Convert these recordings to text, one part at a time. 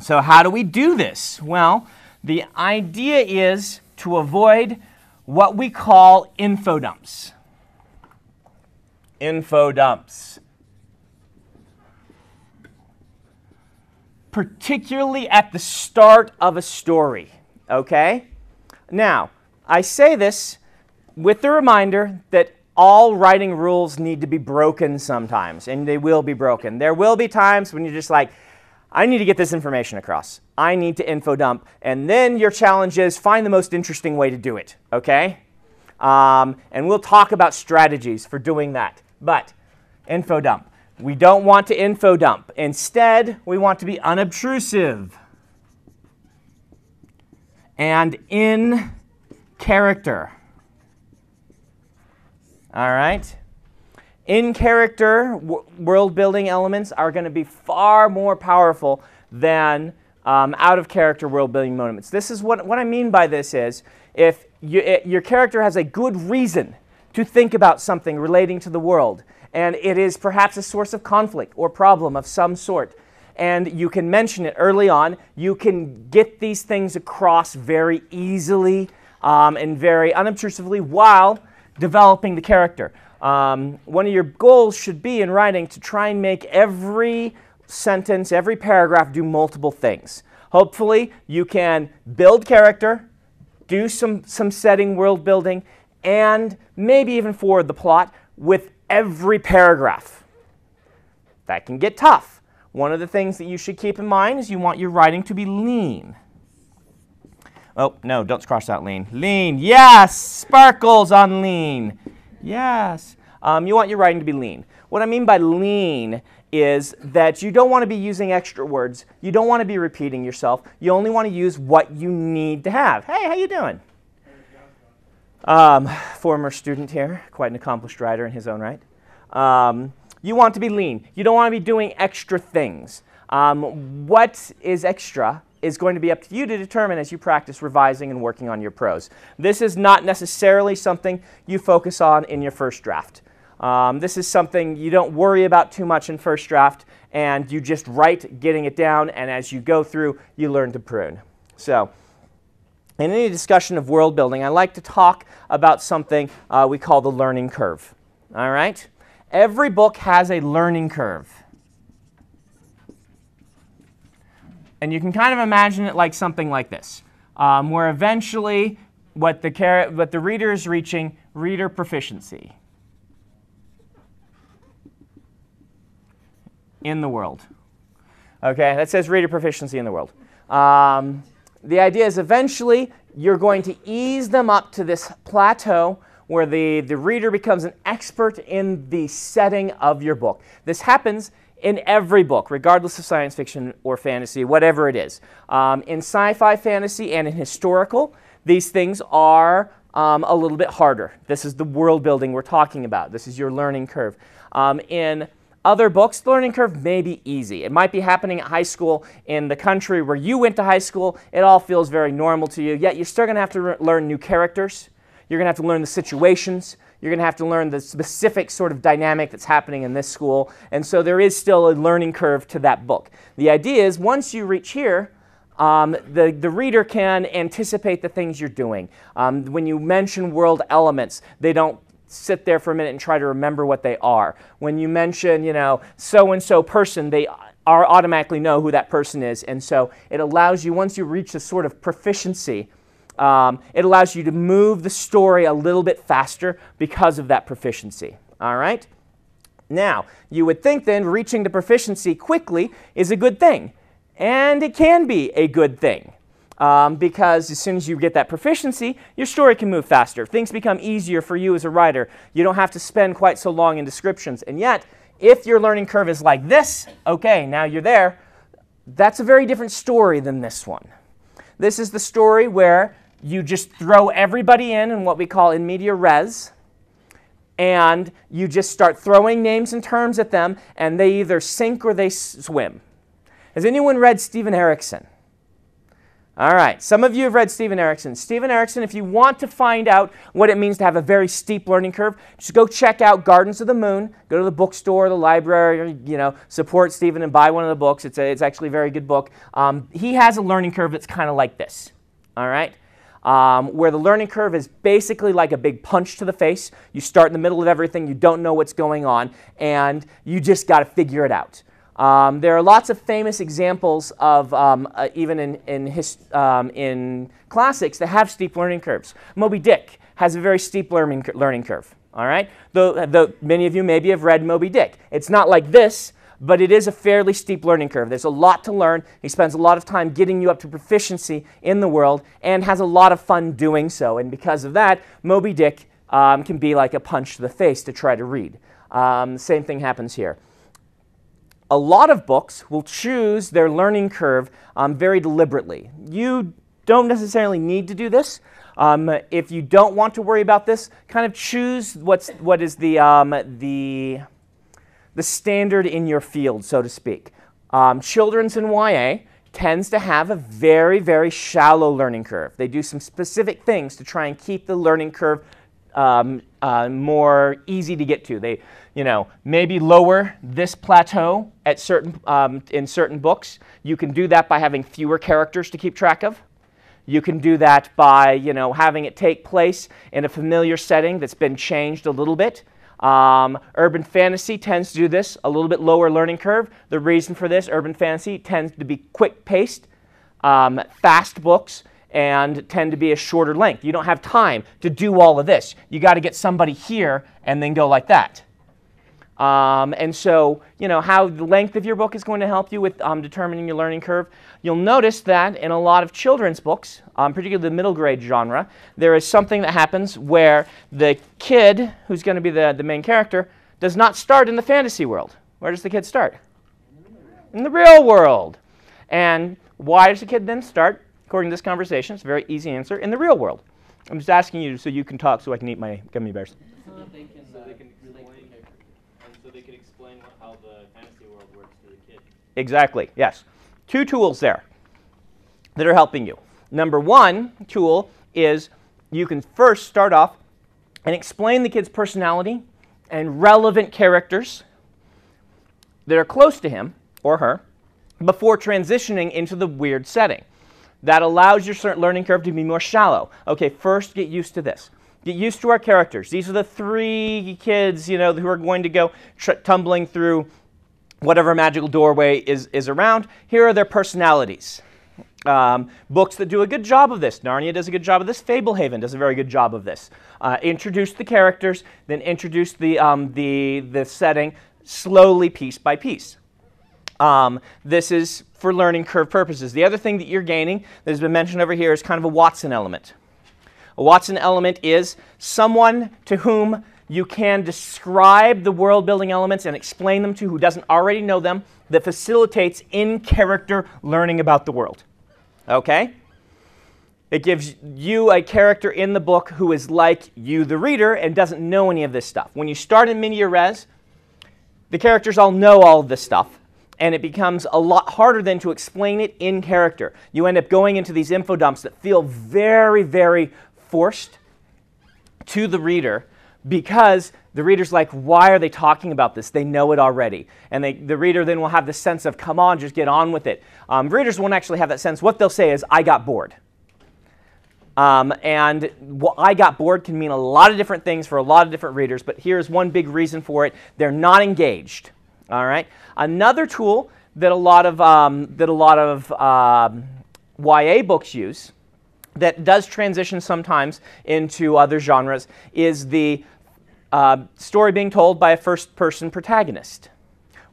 So how do we do this? Well, the idea is to avoid what we call info dumps. Info dumps. Particularly at the start of a story, okay? Now, I say this with the reminder that all writing rules need to be broken sometimes, and they will be broken. There will be times when you're just like, I need to get this information across. I need to info dump, and then your challenge is find the most interesting way to do it, okay? And we'll talk about strategies for doing that. But info dump. We don't want to info dump. Instead, we want to be unobtrusive and in character. All right? In character, world building elements are going to be far more powerful than out of character world building moments. This is what I mean by this is if your character has a good reason to think about something relating to the world, and it is perhaps a source of conflict or problem of some sort, and you can mention it early on, you can get these things across very easily and very unobtrusively while developing the character. One of your goals should be in writing to try and make every sentence, every paragraph do multiple things. Hopefully, you can build character, do some setting, world building, and maybe even forward the plot with every paragraph. That can get tough. One of the things that you should keep in mind is you want your writing to be lean. Oh, no, don't cross out lean. Lean, yes! Sparkles on lean. Yes. You want your writing to be lean. What I mean by lean is that you don't want to be using extra words. You don't want to be repeating yourself. You only want to use what you need to have. Hey, how you doing? Former student here, quite an accomplished writer in his own right. You want to be lean. You don't want to be doing extra things. What is extra is going to be up to you to determine as you practice revising and working on your prose. This is not necessarily something you focus on in your first draft. This is something you don't worry about too much in first draft, and you just write, getting it down, and as you go through, you learn to prune. So, in any discussion of world building, I like to talk about something we call the learning curve. All right? Every book has a learning curve. And you can kind of imagine it like something like this, where eventually what the reader is reaching, reader proficiency in the world. Okay, that says reader proficiency in the world. The idea is eventually you're going to ease them up to this plateau where the reader becomes an expert in the setting of your book. This happens in every book, regardless of science fiction or fantasy, whatever it is. In sci-fi, fantasy, and in historical, these things are a little bit harder. This is the world building we're talking about. This is your learning curve. In other books, the learning curve may be easy. It might be happening at high school in the country where you went to high school. It all feels very normal to you, yet you're still going to have to learn new characters. You're going to have to learn the situations. You're going to have to learn the specific sort of dynamic that's happening in this school. And so there is still a learning curve to that book. The idea is once you reach here, the reader can anticipate the things you're doing. When you mention world elements, they don't sit there for a minute and try to remember what they are. When you mention, so-and-so person, they automatically know who that person is. And so it allows you, once you reach a sort of proficiency, it allows you to move the story a little bit faster because of that proficiency. All right? Now, you would think then reaching the proficiency quickly is a good thing. And it can be a good thing. Because as soon as you get that proficiency, your story can move faster. Things become easier for you as a writer. You don't have to spend quite so long in descriptions. And yet, if your learning curve is like this, okay, now you're there, that's a very different story than this one. This is the story where you just throw everybody in what we call in media res, and you just start throwing names and terms at them, and they either sink or they swim. Has anyone read Stephen Erikson? All right, some of you have read Steven Erikson. Steven Erikson, if you want to find out what it means to have a very steep learning curve, just go check out Gardens of the Moon, go to the bookstore, the library, support Steven and buy one of the books. It's actually a very good book. He has a learning curve that's kind of like this, all right? Where the learning curve is basically like a big punch to the face. You start in the middle of everything, you don't know what's going on, and you just got to figure it out. There are lots of famous examples of even in classics that have steep learning curves. Moby Dick has a very steep learning curve. All right, though many of you maybe have read Moby Dick. It's not like this, but it is a fairly steep learning curve. There's a lot to learn. He spends a lot of time getting you up to proficiency in the world and has a lot of fun doing so. And because of that, Moby Dick can be like a punch to the face to try to read. The same thing happens here. A lot of books will choose their learning curve very deliberately. You don't necessarily need to do this. If you don't want to worry about this, kind of choose what is the standard in your field, so to speak. Children's and YA tends to have a very, very shallow learning curve. They do some specific things to try and keep the learning curve more easy to get to. They, maybe lower this plateau at in certain books. You can do that by having fewer characters to keep track of. You can do that by, having it take place in a familiar setting that's been changed a little bit. Urban fantasy tends to do this, a little bit lower learning curve. The reason for this, urban fantasy tends to be quick-paced, fast books, and tend to be a shorter length. You don't have time to do all of this. You got to get somebody here and then go like that. And so, how the length of your book is going to help you with determining your learning curve. You'll notice that in a lot of children's books, particularly the middle grade genre, there is something that happens where the kid, who's going to be the main character, does not start in the fantasy world. Where does the kid start? In the real world. And why does the kid then start, according to this conversation? It's a very easy answer, in the real world. I'm just asking you so you can talk so I can eat my gummy bears. They can explain how the fantasy world works to the kid. Exactly, yes. Two tools there that are helping you. Number one tool is you can first start off and explain the kid's personality and relevant characters that are close to him or her before transitioning into the weird setting. That allows your learning curve to be more shallow. Okay, first get used to this. Get used to our characters. These are the three kids, who are going to go tumbling through whatever magical doorway is around. Here are their personalities. Books that do a good job of this. Narnia does a good job of this. Fablehaven does a very good job of this. Introduce the characters, then introduce the setting slowly, piece by piece. This is for learning curve purposes. The other thing that you're gaining that has been mentioned over here is kind of a Watson element. A Watson element is someone to whom you can describe the world-building elements and explain them to who doesn't already know them, that facilitates in-character learning about the world. Okay? It gives you a character in the book who is like you, the reader, and doesn't know any of this stuff. When you start in Media Res, the characters all know all of this stuff, and it becomes a lot harder then to explain it in character. You end up going into these info dumps that feel very, very forced to the reader because the reader's like, why are they talking about this? They know it already. And the reader then will have the sense of, come on, just get on with it. Readers won't actually have that sense. What they'll say is, I got bored. And I got bored can mean a lot of different things for a lot of different readers, but here's one big reason for it. They're not engaged. All right. Another tool that a lot of YA books use that does transition sometimes into other genres is the story being told by a first-person protagonist.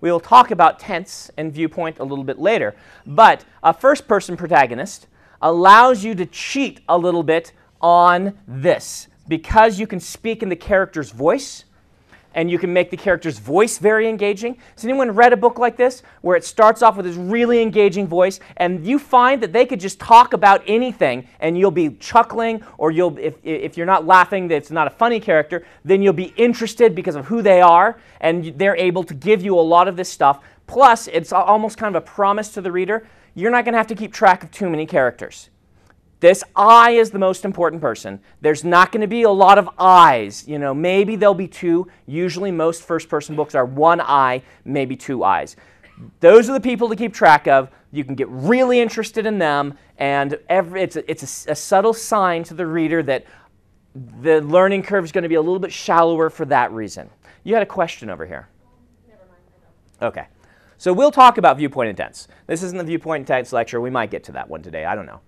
We will talk about tense and viewpoint a little bit later, but a first-person protagonist allows you to cheat a little bit on this because you can speak in the character's voice and you can make the character's voice very engaging. Has anyone read a book like this where it starts off with this really engaging voice and you find that they could just talk about anything and you'll be chuckling, or if you're not laughing, that it's not a funny character, then you'll be interested because of who they are, and they're able to give you a lot of this stuff. Plus, it's almost kind of a promise to the reader, you're not going to have to keep track of too many characters. This I is the most important person. There's not going to be a lot of I's. You know, maybe there'll be two. Usually most first-person books are one I, maybe two I's. Those are the people to keep track of. You can get really interested in them, and it's a subtle sign to the reader that the learning curve is going to be a little bit shallower for that reason. You had a question over here. Never mind, I don't. Okay. So we'll talk about viewpoint intents. This isn't the viewpoint intents lecture. We might get to that one today. I don't know.